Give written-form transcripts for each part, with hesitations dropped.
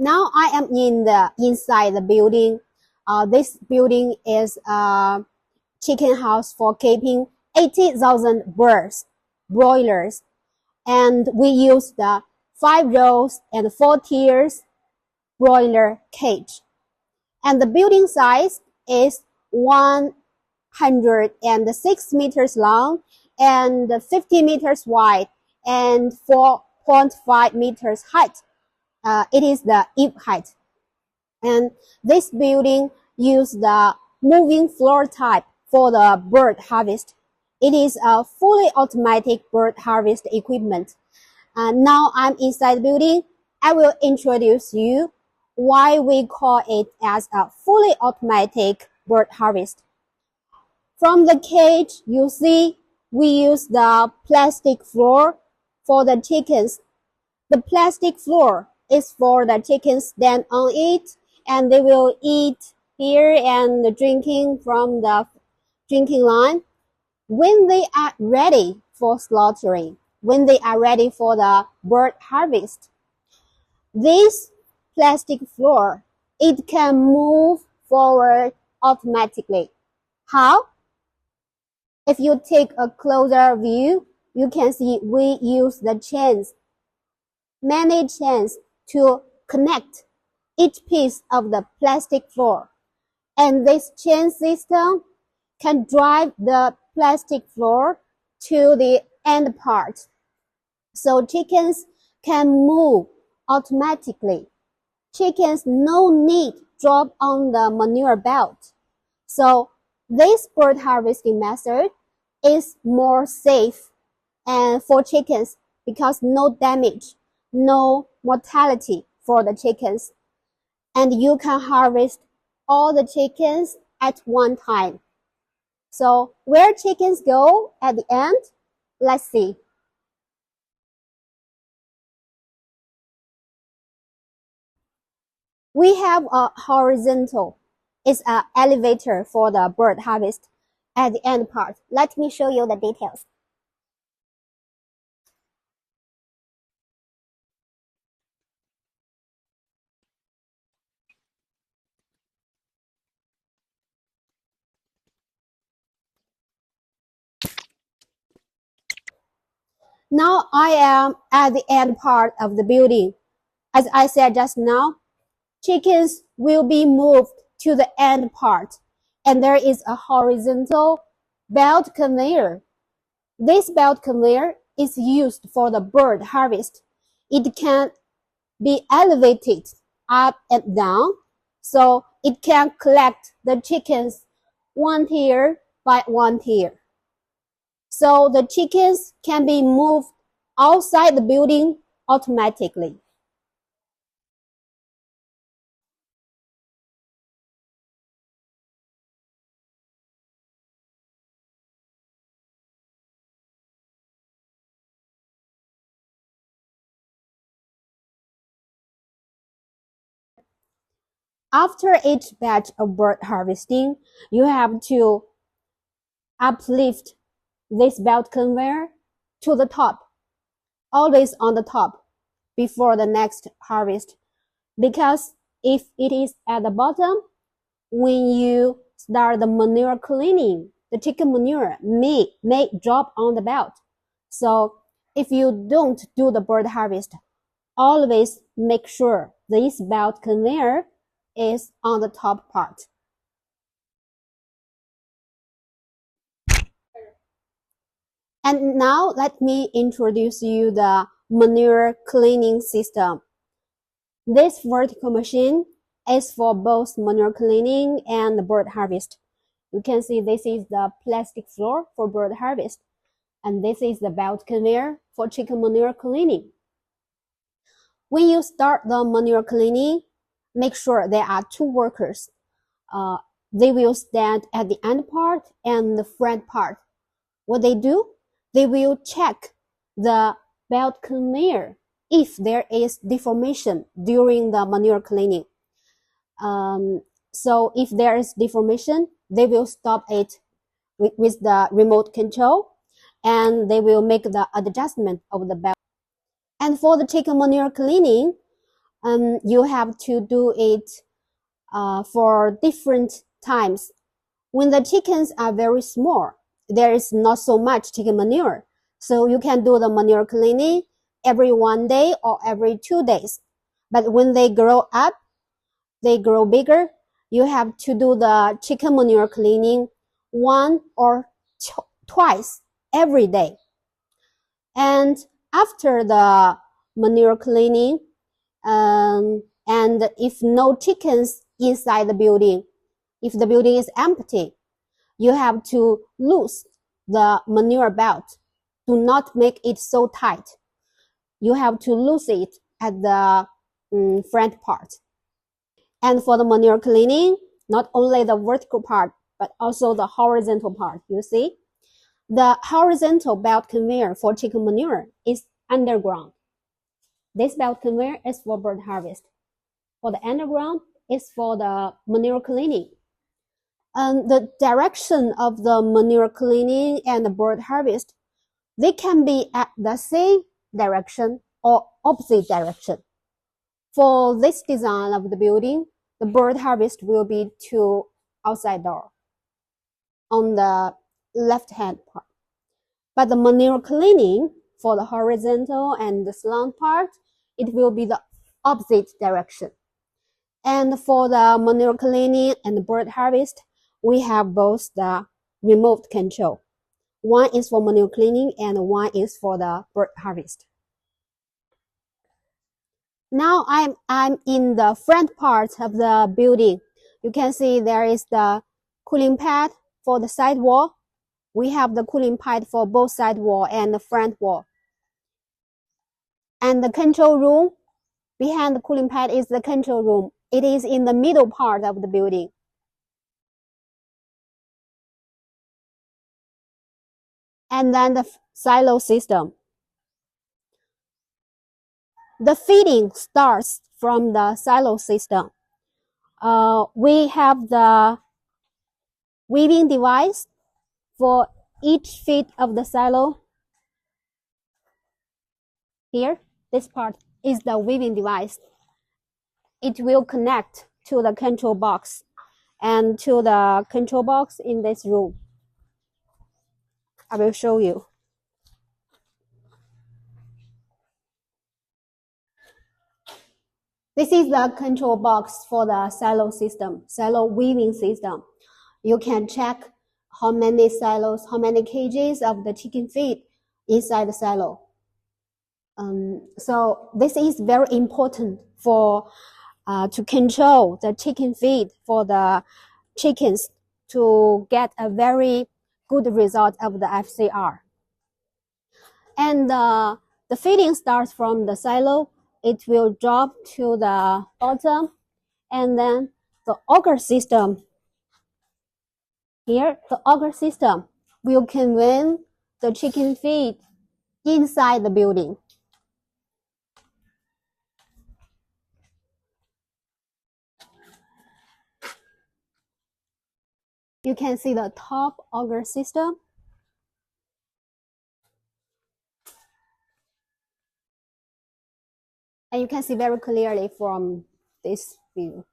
Now I am inside the building. This building is a chicken house for keeping 80,000 birds, broilers, and we use the 5 rows and 4 tiers broiler cage. And the building size is 106 meters long and 50 meters wide and 4.5 meters height. It is the eve height. And this building uses the moving floor type for the bird harvest. It is a fully automatic bird harvest equipment. Now I'm inside the building. I will introduce you why we call it as a fully automatic bird harvest. From the cage, you see we use the plastic floor for the chickens. The plastic floor is for the chickens stand on it, and they will eat here and drinking from the drinking line. When they are ready for slaughtering, when they are ready for the bird harvest, this plastic floor, it can move forward automatically. How? If you take a closer view, you can see we use the chains, many chains to connect each piece of the plastic floor. And this chain system can drive the plastic floor to the end part. So chickens can move automatically. Chickens no need drop on the manure belt. So this bird harvesting method is more safe and for chickens because no damage, no mortality for the chickens. And you can harvest all the chickens at one time. So where chickens go at the end? Let's see. We have a horizontal. It's an elevator for the bird harvest at the end part. Let me show you the details. Now I am at the end part of the building. As I said just now, chickens will be moved to the end part, and there is a horizontal belt conveyor. This belt conveyor is used for the bird harvest. It can be elevated up and down, so it can collect the chickens one tier by one tier. So the chickens can be moved outside the building automatically. After each batch of bird harvesting, you have to uplift this belt conveyor to the top, always on the top before the next harvest. Because if it is at the bottom, when you start the manure cleaning, the chicken manure may drop on the belt. So if you don't do the bird harvest, always make sure this belt conveyor is on the top part. And now let me introduce you the manure cleaning system. This vertical machine is for both manure cleaning and bird harvest. You can see this is the plastic floor for bird harvest, and this is the belt conveyor for chicken manure cleaning. When you start the manure cleaning, make sure there are 2 workers. They will stand at the end part and the front part. What they do? They will check the belt conveyor if there is deformation during the manure cleaning. So if there is deformation, they will stop it with the remote control, and they will make the adjustment of the belt. And for the chicken manure cleaning, You have to do it for different times. When the chickens are very small, there is not so much chicken manure. So you can do the manure cleaning every 1 day or every 2 days. But when they grow up, they grow bigger, you have to do the chicken manure cleaning one or twice every day. And after the manure cleaning, and if no chickens inside the building, if the building is empty, you have to loose the manure belt. Do not make it so tight. You have to loose it at the front part. And for the manure cleaning, not only the vertical part, but also the horizontal part. You see, the horizontal belt conveyor for chicken manure is underground. This belt conveyor is for bird harvest. For the underground is for the manure cleaning. And the direction of the manure cleaning and the bird harvest, they can be at the same direction or opposite direction. For this design of the building, the bird harvest will be to outside door on the left hand part. But the manure cleaning for the horizontal and the slant part, it will be the opposite direction. And for the manure cleaning and the bird harvest, we have both the remote control. One is for manure cleaning and one is for the bird harvest. Now I'm in the front part of the building. You can see there is the cooling pad for the side wall. We have the cooling pad for both side wall and the front wall. And the control room, behind the cooling pad is the control room. It is in the middle part of the building. And then the silo system. The feeding starts from the silo system. We have the weaving device for each feet of the silo. Here, this part is the weaving device. It will connect to the control box and to the control box in this room. I will show you. This is the control box for the silo system, silo weaving system. You can check how many silos, how many kgs of the chicken feed inside the silo. So this is very important for to control the chicken feed for the chickens to get a very good result of the FCR. And the feeding starts from the silo. It will drop to the bottom, and then the auger system. Here, the auger system will convey the chicken feed inside the building. You can see the top auger system. And you can see very clearly from this view.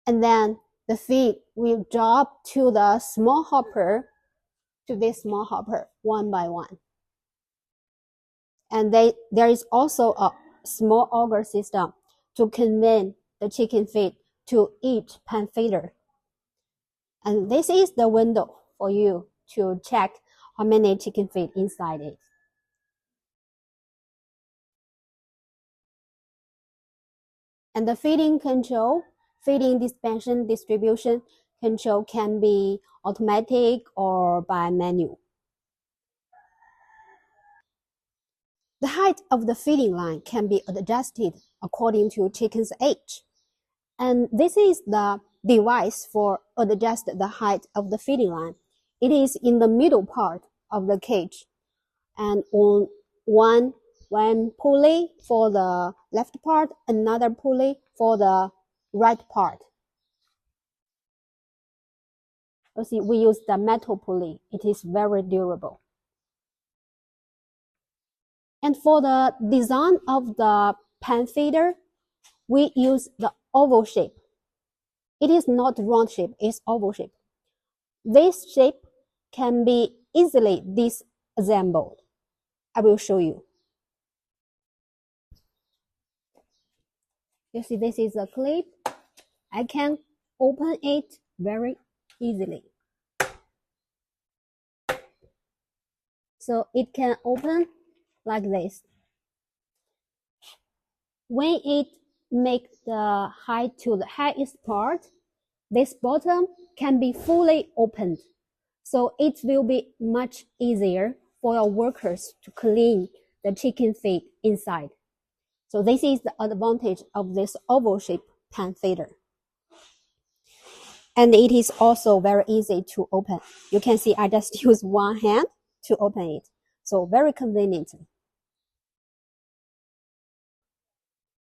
And then the feed will drop to the small hopper, to this small hopper, one by one. And there is also a small auger system to convey the chicken feed to each pan feeder. And this is the window for you to check how many chicken feed inside it. And the feeding control, feeding dispensation distribution control can be automatic or by manual. The height of the feeding line can be adjusted according to chicken's age. And this is the device for adjust the height of the feeding line. It is in the middle part of the cage, and on one pulley for the left part, another pulley for the right part. You see, we use the metal pulley. It is very durable. And for the design of the pan feeder, we use the oval shape. It is not round shape, it's oval shape. This shape can be easily disassembled. I will show you. You see, this is a clip. I can open it very easily. So it can open like this. When it makes the height to the highest part, this bottom can be fully opened. So it will be much easier for your workers to clean the chicken feed inside. So this is the advantage of this oval shaped pan feeder. And it is also very easy to open. You can see I just use one hand to open it. So very conveniently.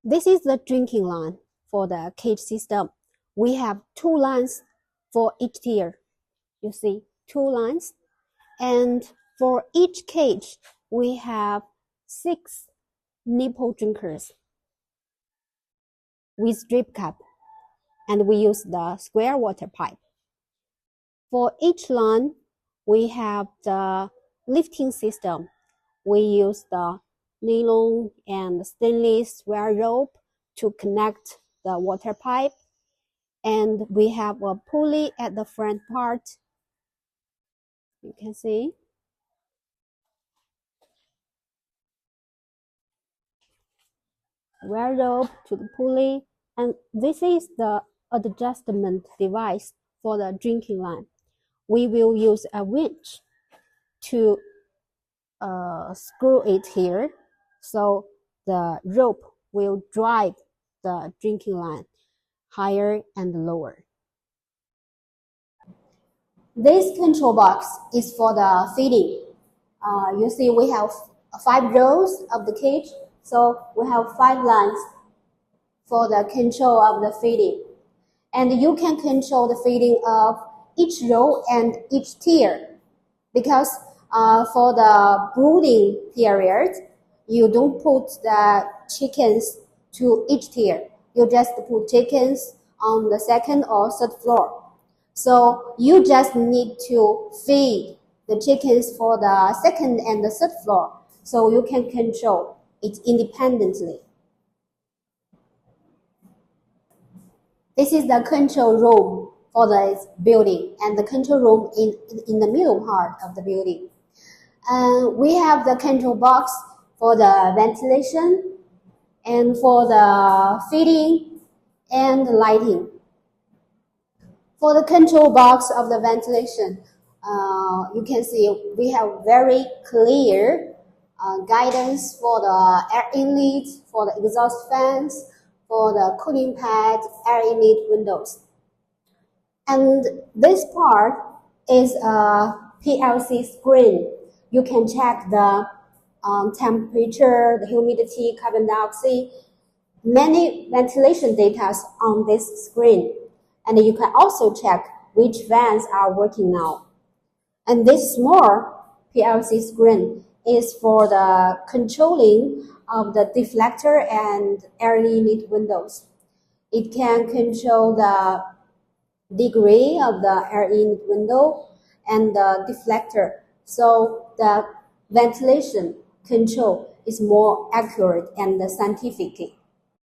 This is the drinking line for the cage system. We have 2 lines for each tier. You see, 2 lines. And for each cage, we have 6 nipple drinkers with drip cap. And we use the square water pipe. For each line, we have the lifting system. We use the nylon and stainless wire rope to connect the water pipe. And we have a pulley at the front part. You can see. Wire rope to the pulley. And this is the adjustment device for the drinking line. We will use a winch to screw it here, so the rope will drive the drinking line higher and lower. This control box is for the feeding. You see we have 5 rows of the cage, so we have 5 lines for the control of the feeding. And you can control the feeding of each row and each tier, because for the brooding period, you don't put the chickens to each tier. You just put chickens on the 2nd or 3rd floor. So you just need to feed the chickens for the 2nd and the 3rd floor, so you can control it independently. This is the control room for the building, and the control room in the middle part of the building. And we have the control box for the ventilation and for the feeding and lighting. For the control box of the ventilation, you can see we have very clear guidance for the air inlet, for the exhaust fans, for the cooling pad, air inlet windows. And this part is a PLC screen. You can check the temperature, the humidity, carbon dioxide, many ventilation data on this screen. And you can also check which fans are working now. And this small PLC screen is for the controlling of the deflector and air inlet windows. It can control the degree of the air inlet window and the deflector, so the ventilation control is more accurate and scientific.